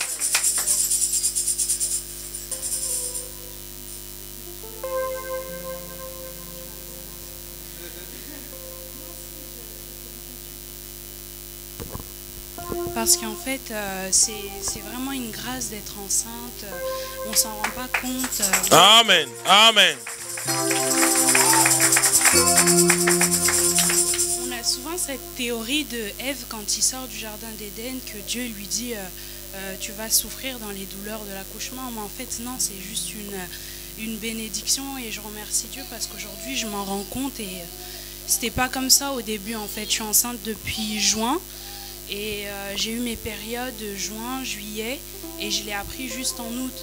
Parce qu'en fait, c'est vraiment une grâce d'être enceinte. On s'en rend pas compte. Amen. Amen. On a souvent cette théorie de Ève quand il sort du jardin d'Éden que Dieu lui dit tu vas souffrir dans les douleurs de l'accouchement. Mais en fait, non, c'est juste une bénédiction et je remercie Dieu parce qu'aujourd'hui, je m'en rends compte et c'était pas comme ça au début. En fait, je suis enceinte depuis juin. Et j'ai eu mes périodes juin, juillet et je l'ai appris juste en août.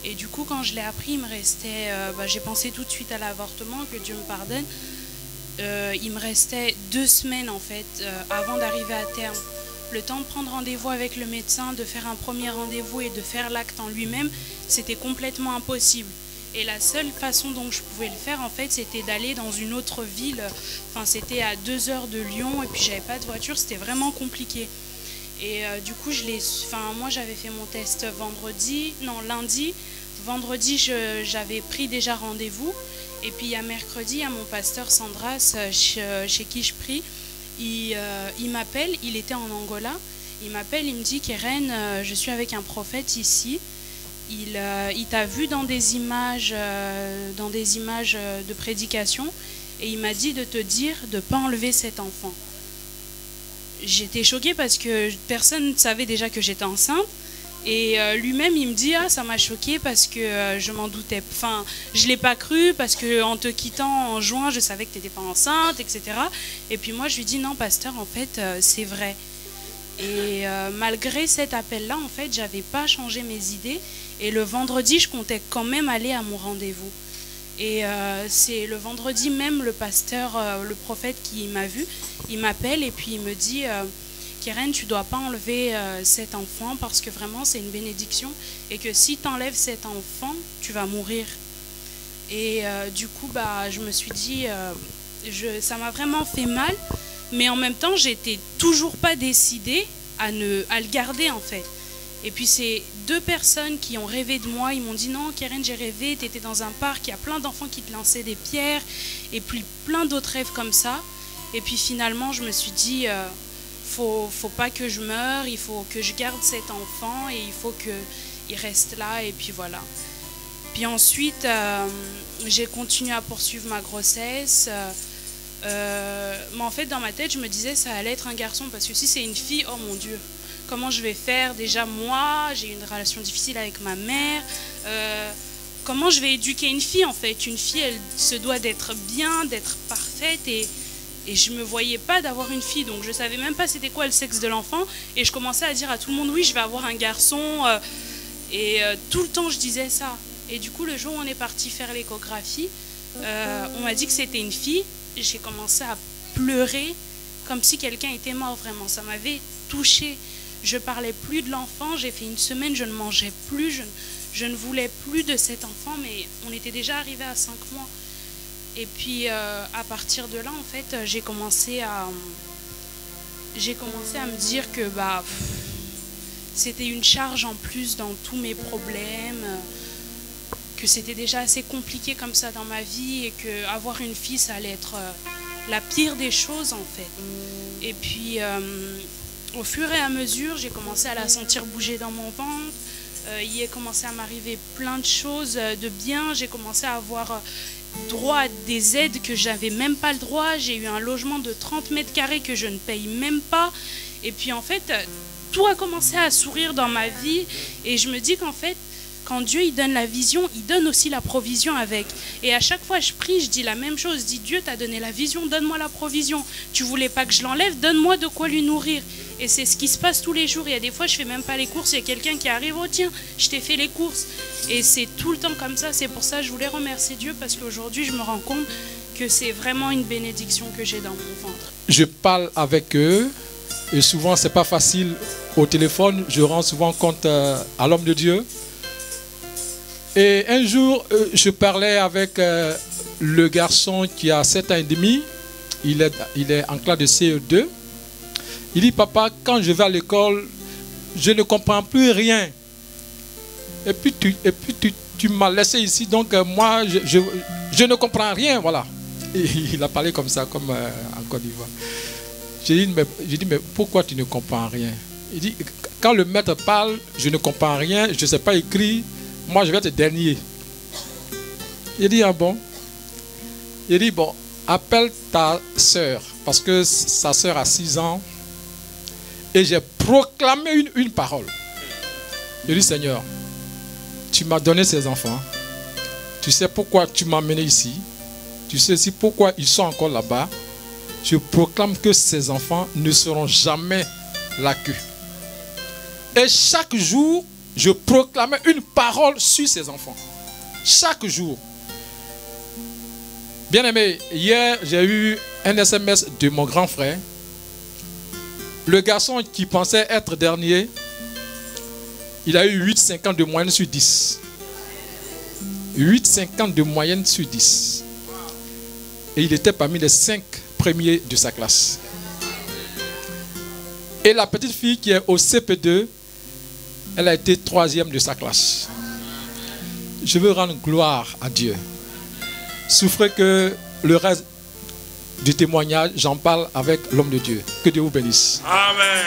Et du coup, quand je l'ai appris, il me restait, j'ai pensé tout de suite à l'avortement, que Dieu me pardonne. Il me restait 2 semaines en fait avant d'arriver à terme. Le temps de prendre rendez-vous avec le médecin, de faire un premier rendez-vous et de faire l'acte en lui-même, c'était complètement impossible. Et la seule façon dont je pouvais le faire, en fait, c'était d'aller dans une autre ville. Enfin, c'était à 2 heures de Lyon et puis j'avais pas de voiture, c'était vraiment compliqué. Et du coup, moi, j'avais fait mon test lundi. Vendredi, j'avais pris déjà rendez-vous. Et puis, il y a mercredi, il y a mon pasteur Sandras, chez qui je prie. Il m'appelle, il était en Angola. Il m'appelle, il me dit, Keren, je suis avec un prophète ici. Il t'a vu dans des images de prédication et il m'a dit de te dire de ne pas enlever cet enfant. J'étais choquée parce que personne ne savait déjà que j'étais enceinte et lui-même il me dit ça m'a choquée parce que je m'en doutais, enfin je ne l'ai pas cru parce qu'en te quittant en juin je savais que tu n'étais pas enceinte, etc. Et puis moi je lui dis non pasteur en fait c'est vrai. Et malgré cet appel-là, en fait, j'avais pas changé mes idées. Et le vendredi, je comptais quand même aller à mon rendez-vous. Et c'est le vendredi même, le pasteur, le prophète qui m'a vu, il m'appelle et puis il me dit Keren, tu dois pas enlever cet enfant parce que vraiment c'est une bénédiction et que si tu enlèves cet enfant, tu vas mourir. Et du coup, je me suis dit, ça m'a vraiment fait mal. Mais en même temps, j'étais toujours pas décidée à le garder en fait. Et puis c'est 2 personnes qui ont rêvé de moi. Ils m'ont dit non, Keren, j'ai rêvé, tu étais dans un parc, il y a plein d'enfants qui te lançaient des pierres. Et puis plein d'autres rêves comme ça. Et puis finalement, je me suis dit, faut pas que je meure, il faut que je garde cet enfant et il faut qu'il reste là. Et puis voilà. Puis ensuite, j'ai continué à poursuivre ma grossesse. Mais en fait dans ma tête je me disais ça allait être un garçon parce que si c'est une fille, oh mon Dieu, comment je vais faire? Déjà moi j'ai une relation difficile avec ma mère, comment je vais éduquer une fille en fait? Une fille elle se doit d'être bien, d'être parfaite fait, et je me voyais pas d'avoir une fille, donc je savais même pas c'était quoi le sexe de l'enfant, et je commençais à dire à tout le monde oui, je vais avoir un garçon, et tout le temps je disais ça. Et du coup, le jour où on est parti faire l'échographie, on m'a dit que c'était une fille. J'ai commencé à pleurer comme si quelqu'un était mort, vraiment. Ça m'avait touchée. Je parlais plus de l'enfant. J'ai fait une semaine, je ne mangeais plus. Je ne voulais plus de cet enfant, mais on était déjà arrivé à 5 mois. Et puis, à partir de là, en fait, j'ai commencé à me dire que c'était une charge en plus dans tous mes problèmes, que c'était déjà assez compliqué comme ça dans ma vie, et qu'avoir une fille, ça allait être la pire des choses, en fait. Et puis, au fur et à mesure, j'ai commencé à la sentir bouger dans mon ventre. Il est commencé à m'arriver plein de choses de bien. J'ai commencé à avoir droit à des aides que j'avais même pas le droit. J'ai eu un logement de 30 mètres carrés que je ne paye même pas. Et puis, en fait, tout a commencé à sourire dans ma vie. Et je me dis qu'en fait, quand Dieu il donne la vision, il donne aussi la provision avec. Et à chaque fois je prie, je dis la même chose. Je dis, Dieu t'a donné la vision, donne-moi la provision. Tu voulais pas que je l'enlève, donne-moi de quoi lui nourrir. Et c'est ce qui se passe tous les jours. Il y a des fois je fais même pas les courses, il y a quelqu'un qui arrive, oh tiens, je t'ai fait les courses. Et c'est tout le temps comme ça. C'est pour ça que je voulais remercier Dieu, parce qu'aujourd'hui je me rends compte que c'est vraiment une bénédiction que j'ai dans mon ventre. Je parle avec eux et souvent c'est pas facile au téléphone. Je rends souvent compte à l'homme de Dieu. Et un jour, je parlais avec le garçon qui a 7 ans et demi. Il est en classe de CE2. Il dit, papa, quand je vais à l'école, je ne comprends plus rien. Et puis tu m'as laissé ici, donc moi, je ne comprends rien, voilà. Et il a parlé comme ça, comme en Côte d'Ivoire. J'ai dit, mais pourquoi tu ne comprends rien? Il dit, quand le maître parle, je ne comprends rien, je ne sais pas écrire. Moi, je vais être dernier. Il dit, ah bon? Il dit, bon, appelle ta soeur, parce que sa soeur a 6 ans. Et j'ai proclamé une parole. Je dis, Seigneur, tu m'as donné ces enfants. Tu sais pourquoi tu m'as amené ici. Tu sais aussi pourquoi ils sont encore là-bas. Je proclame que ces enfants ne seront jamais la queue. Et chaque jour, je proclamais une parole sur ces enfants. Chaque jour. Bien aimé, hier, j'ai eu un SMS de mon grand frère. Le garçon qui pensait être dernier, il a eu 8,50 de moyenne sur 10. 8,50 de moyenne sur 10. Et il était parmi les 5 premiers de sa classe. Et la petite fille qui est au CP2, elle a été 3e de sa classe. Je veux rendre gloire à Dieu. Souffrez que le reste du témoignage, j'en parle avec l'homme de Dieu. Que Dieu vous bénisse. Amen.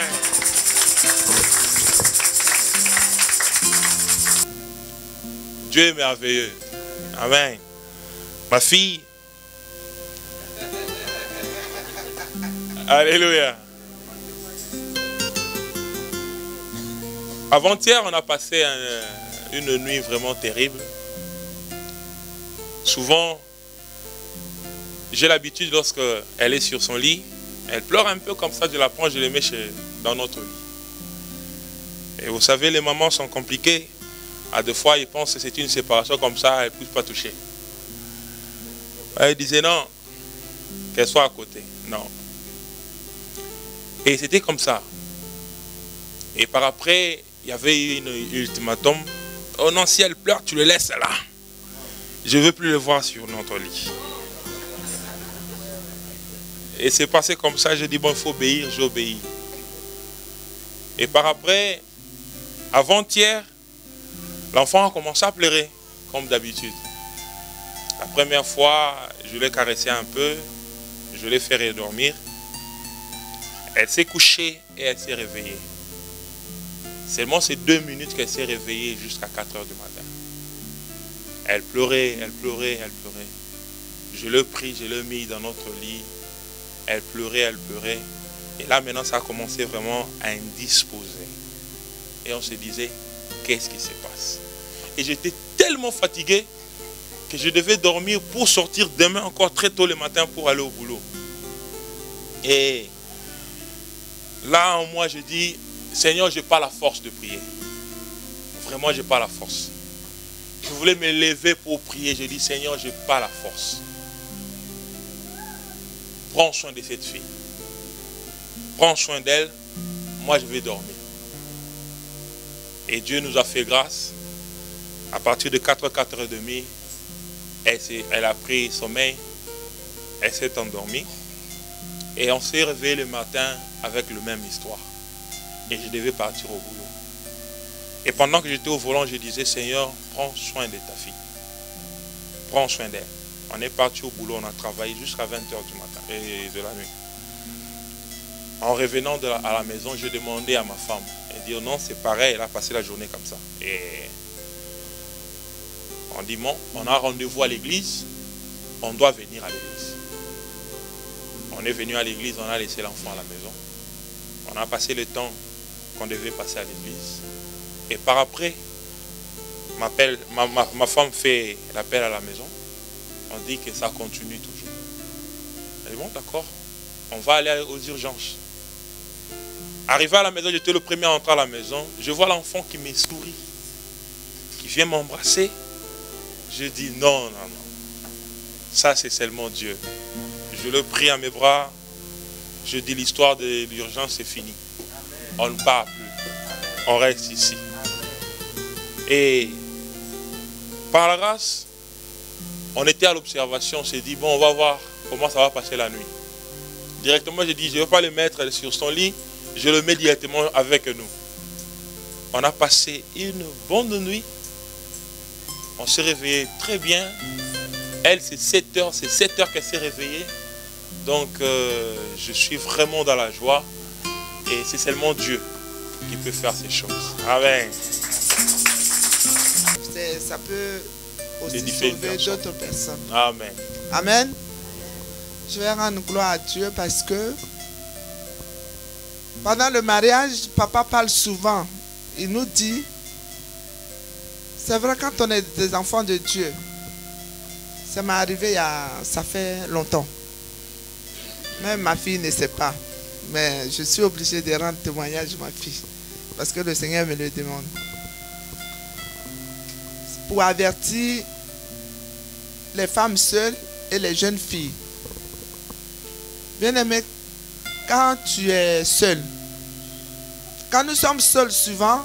Dieu est merveilleux. Amen. Ma fille. Alléluia. Avant-hier, on a passé une nuit vraiment terrible. Souvent, j'ai l'habitude, lorsqu'elle est sur son lit, elle pleure un peu comme ça, je la prends, je la mets dans notre lit. Et vous savez, les mamans sont compliquées. À deux fois, ils pensent que c'est une séparation comme ça, elle ne peut pas toucher. Elle disait non, qu'elle soit à côté. Non. Et c'était comme ça. Et par après, il y avait eu une ultimatum. Oh non, si elle pleure, tu le laisses là. Je ne veux plus le voir sur notre lit. Et c'est passé comme ça, j'ai dit, bon, il faut obéir, j'obéis. Et par après, avant-hier, l'enfant a commencé à pleurer, comme d'habitude. La première fois, je l'ai caressé un peu, je l'ai fait redormir. Elle s'est couchée et elle s'est réveillée. Seulement ces 2 minutes qu'elle s'est réveillée jusqu'à 4 h du matin. Elle pleurait, elle pleurait, elle pleurait. Je l'ai pris, je l'ai mis dans notre lit. Elle pleurait, elle pleurait. Et là maintenant ça a commencé vraiment à indisposer. Et on se disait, qu'est-ce qui se passe? Et j'étais tellement fatigué que je devais dormir pour sortir demain encore très tôt le matin pour aller au boulot. Et là, en moi, je dis, Seigneur, je n'ai pas la force de prier. Vraiment, je n'ai pas la force. Je voulais me lever pour prier. Je dis, Seigneur, je n'ai pas la force. Prends soin de cette fille. Prends soin d'elle. Moi, je vais dormir. Et Dieu nous a fait grâce. À partir de 4h, 4h30, elle a pris sommeil. Elle s'est endormie. Et on s'est réveillé le matin avec la même histoire. Et je devais partir au boulot. Et pendant que j'étais au volant, je disais, Seigneur, prends soin de ta fille. Prends soin d'elle. On est parti au boulot, on a travaillé jusqu'à 20h du matin et de la nuit. En revenant à la maison, je demandais à ma femme. Elle dit, oh non, c'est pareil, elle a passé la journée comme ça. Et on dit, bon, on a rendez-vous à l'église, on doit venir à l'église. On est venu à l'église, on a laissé l'enfant à la maison. On a passé le temps qu'on devait passer à l'église. Et par après, ma femme fait l'appel à la maison. On dit que ça continue toujours. Elle dit, bon, d'accord, on va aller aux urgences. Arrivé à la maison, j'étais le premier à entrer à la maison. Je vois l'enfant qui me sourit, qui vient m'embrasser. Je dis, non, non, non. Ça, c'est seulement Dieu. Je le prie à mes bras. Je dis, l'histoire de l'urgence, c'est fini. On ne part plus. On reste ici. Et par la grâce, on était à l'observation. On s'est dit, bon, on va voir comment ça va passer la nuit. Directement, j'ai dit, je ne vais pas le mettre sur son lit. Je le mets directement avec nous. On a passé une bonne nuit. On s'est réveillé très bien. Elle, c'est 7h. C'est 7h qu'elle s'est réveillée. Donc, je suis vraiment dans la joie. Et c'est seulement Dieu qui peut faire ces choses. Amen. Ça peut aussi sauver d'autres personnes. Amen. Amen. Je vais rendre gloire à Dieu parce que pendant le mariage, papa parle souvent. Il nous dit, c'est vrai quand on est des enfants de Dieu, ça m'est arrivé ça fait longtemps. Même ma fille ne sait pas. Mais je suis obligé de rendre témoignage à ma fille. Parce que le Seigneur me le demande. Pour avertir les femmes seules et les jeunes filles. Bien-aimé, quand tu es seul, quand nous sommes seuls souvent,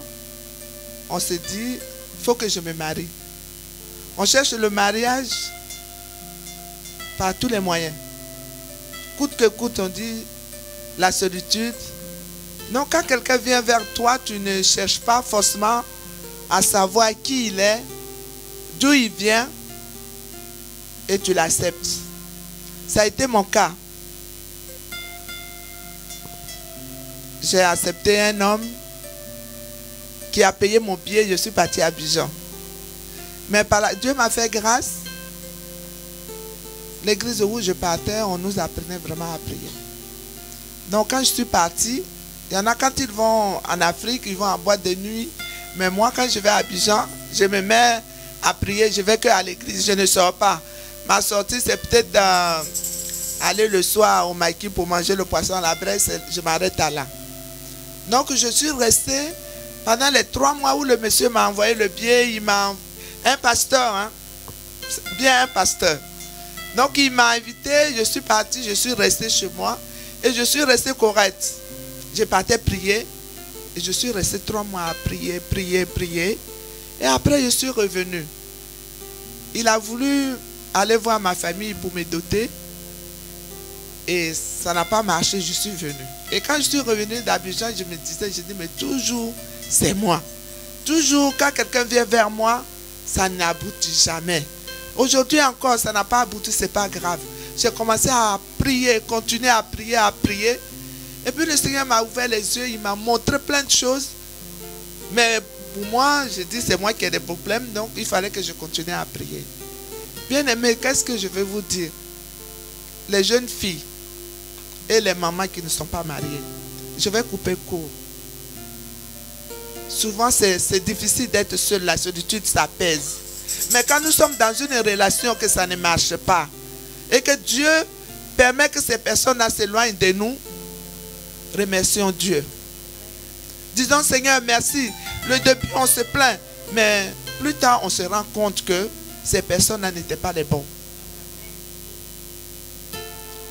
on se dit, il faut que je me marie. On cherche le mariage par tous les moyens. Coûte que coûte, on dit la solitude. Non, quand quelqu'un vient vers toi, tu ne cherches pas forcément à savoir qui il est, d'où il vient, et tu l'acceptes. Ça a été mon cas. J'ai accepté un homme qui a payé mon billet, je suis parti à Abidjan. Mais Dieu m'a fait grâce. L'église où je partais, on nous apprenait vraiment à prier. Donc quand je suis parti, il y en a quand ils vont en Afrique, ils vont en boîte de nuit. Mais moi quand je vais à Abidjan, je me mets à prier, je vais que à l'église, je ne sors pas. Ma sortie c'est peut-être aller le soir au maquis pour manger le poisson à la braise, je m'arrête à là. Donc je suis resté pendant les 3 mois où le monsieur m'a envoyé le billet, il m'a... Un pasteur, hein? Bien un pasteur. Donc il m'a invité, je suis parti, je suis resté chez moi et je suis resté correct. Je partais prier et je suis resté 3 mois à prier, prier, prier. Et après je suis revenu. Il a voulu aller voir ma famille pour me doter et ça n'a pas marché, je suis venu. Et quand je suis revenu d'Abidjan, je me disais, je dis, mais toujours c'est moi. Toujours quand quelqu'un vient vers moi, ça n'aboutit jamais. Aujourd'hui encore, ça n'a pas abouti, c'est pas grave. J'ai commencé à prier, continuer à prier, à prier. Et puis le Seigneur m'a ouvert les yeux, il m'a montré plein de choses. Mais pour moi, je dis, c'est moi qui ai des problèmes, donc il fallait que je continue à prier. Bien aimé, qu'est-ce que je vais vous dire? Les jeunes filles et les mamans qui ne sont pas mariées, je vais couper court. Souvent, c'est difficile d'être seul, la solitude, ça pèse. Mais quand nous sommes dans une relation que ça ne marche pas, et que Dieu permet que ces personnes s'éloignent de nous, remercions Dieu. Disons, Seigneur, merci. Le début, on se plaint, mais plus tard, on se rend compte que ces personnes n'étaient pas les bons.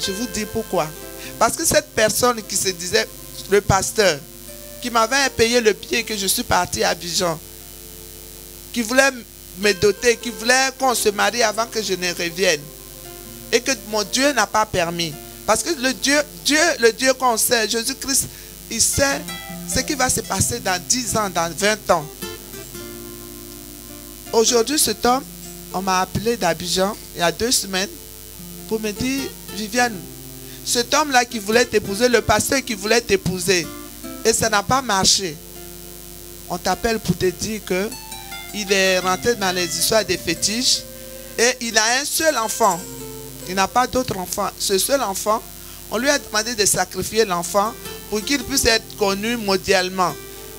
Je vous dis pourquoi. Parce que cette personne qui se disait, le pasteur, qui m'avait payé le billet que je suis parti à Abidjan, qui voulait me doter, qui voulait qu'on se marie avant que je ne revienne, et que mon Dieu n'a pas permis. Parce que le Dieu qu'on sait, Jésus-Christ, il sait ce qui va se passer dans 10 ans, dans 20 ans. Aujourd'hui, cet homme, on m'a appelé d'Abidjan, il y a 2 semaines, pour me dire, Viviane, cet homme-là qui voulait t'épouser, le pasteur qui voulait t'épouser, et ça n'a pas marché. On t'appelle pour te dire que il est rentré dans les histoires des fétiches et il a un seul enfant. Il n'a pas d'autre enfant. Ce seul enfant, on lui a demandé de sacrifier l'enfant pour qu'il puisse être connu mondialement.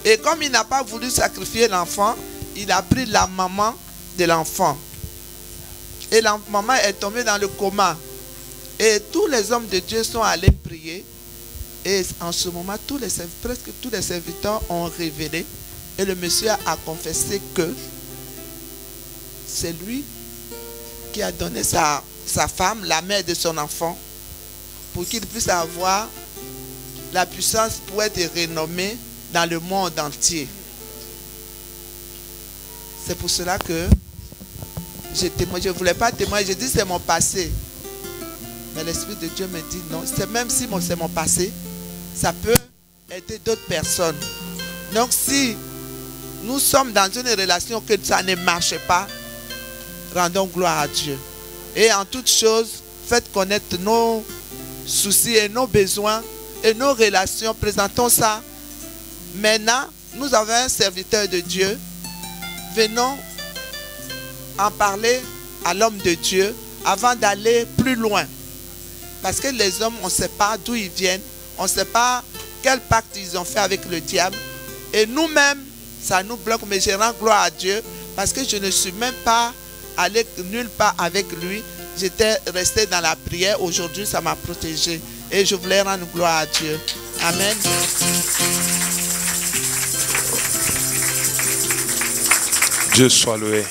Et comme il n'a pas voulu sacrifier l'enfant, il a pris la maman de l'enfant. Et la maman est tombée dans le coma. Et tous les hommes de Dieu sont allés prier. Et en ce moment, presque tous les serviteurs ont révélé. Et le monsieur a confessé que c'est lui qui a donné sa femme, la mère de son enfant, pour qu'il puisse avoir la puissance pour être renommé dans le monde entier. C'est pour cela que je ne voulais pas témoigner. Je dis c'est mon passé. Mais l'Esprit de Dieu me dit non. Même si c'est mon passé, ça peut aider d'autres personnes. Donc si nous sommes dans une relation que ça ne marche pas, rendons gloire à Dieu. Et en toutes choses, faites connaître nos soucis et nos besoins et nos relations. Présentons ça. Maintenant, nous avons un serviteur de Dieu. Venons en parler à l'homme de Dieu avant d'aller plus loin. Parce que les hommes, on ne sait pas d'où ils viennent. On ne sait pas quel pacte ils ont fait avec le diable. Et nous-mêmes, ça nous bloque. Mais je rends gloire à Dieu parce que je ne suis même pas allé nulle part avec lui. J'étais resté dans la prière. Aujourd'hui, ça m'a protégé. Et je voulais rendre gloire à Dieu. Amen. Dieu soit loué.